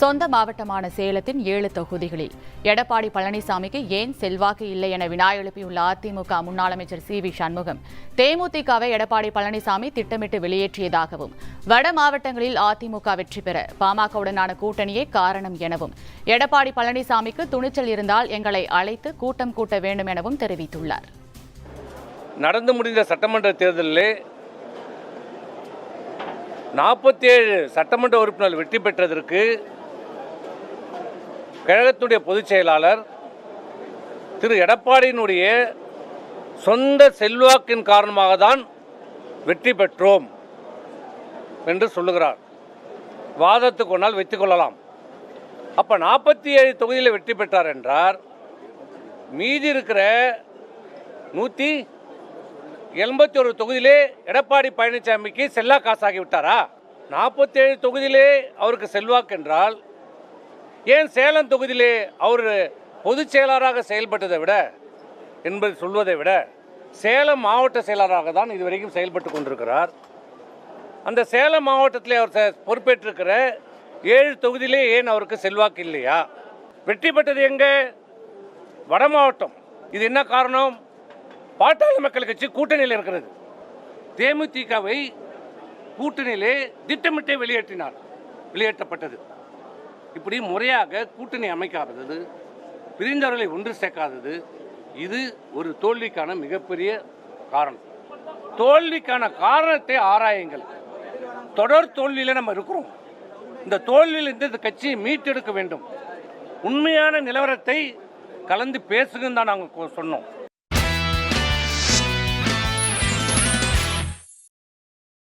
சொந்த மாவட்டமான சேலத்தின் 7 தொகுதிகளில் எடப்பாடி பழனிசாமிக்கு ஏன் செல்வாக்கு இல்லை என வினா எழுப்பியுள்ள அதிமுக முன்னாள் அமைச்சர் சி.வி. சண்முகம், தேமுதிகவை எடப்பாடி பழனிசாமி திட்டமிட்டு வெளியேற்றியதாகவும், வட மாவட்டங்களில் அதிமுக வெற்றி பெற பாமகவுடனான கூட்டணியே காரணம் எனவும், எடப்பாடி பழனிசாமிக்கு துணிச்சல் இருந்தால் எங்களை அழைத்து கூட்டம் கூட்ட வேண்டும் எனவும் தெரிவித்துள்ளார். நடந்து முடிந்த சட்டமன்ற தேர்தலில் 47 சட்டமன்ற உறுப்பினர்கள் வெற்றி பெற்றதற்கு கழகத்துடைய பொதுச் செயலாளர் திரு எடப்பாடியினுடைய சொந்த செல்வாக்கின் காரணமாக தான் வெற்றி பெற்றோம் என்று சொல்லுகிறார். வாதத்துக்கு கொண்டால் வைத்துக் கொள்ளலாம். அப்போ 47 தொகுதியில் வெற்றி பெற்றார் என்றார், மீதி இருக்கிற 181 தொகுதியிலே எடப்பாடி பழனிசாமிக்கு செல்லா காசாகி விட்டாரா? 47 தொகுதியிலே அவருக்கு செல்வாக்கு என்றால், ஏன் சேலம் தொகுதியிலே அவர் பொதுச் செயலாளராக செயல்பட்டதை விட என்பது சொல்வதை விட சேலம் மாவட்ட செயலாளராக தான் இதுவரைக்கும் செயல்பட்டு கொண்டிருக்கிறார். அந்த சேலம் மாவட்டத்தில் அவர் பொறுப்பேற்றிருக்கிற 7 தொகுதியிலே ஏன் அவருக்கு செல்வாக்கு இல்லையா? வெற்றி பெற்றது எங்கே? வட மாவட்டம். இது என்ன காரணம்? பாட்டாளி மக்கள் கட்சி கூட்டணியில் இருக்கிறது. தேமுதிகவை கூட்டணியிலே திட்டமிட்டே வெளியேற்றப்பட்டது. இப்படி முறையாக கூட்டணி அமைக்காதது, பிரிந்தவர்களை ஒன்று சேர்க்காதது, இது ஒரு தோல்விக்கான மிகப்பெரிய காரணம். தோல்விக்கான காரணத்தை ஆராயுங்கள். தொடர் தோல்வியில் நம்ம இருக்கிறோம். இந்த தோல்வியிலிருந்து இந்த கட்சியை மீட்டெடுக்க வேண்டும். உண்மையான நிலவரத்தை கலந்து பேசுங்கன்னு தான் நாங்கள் சொன்னோம்.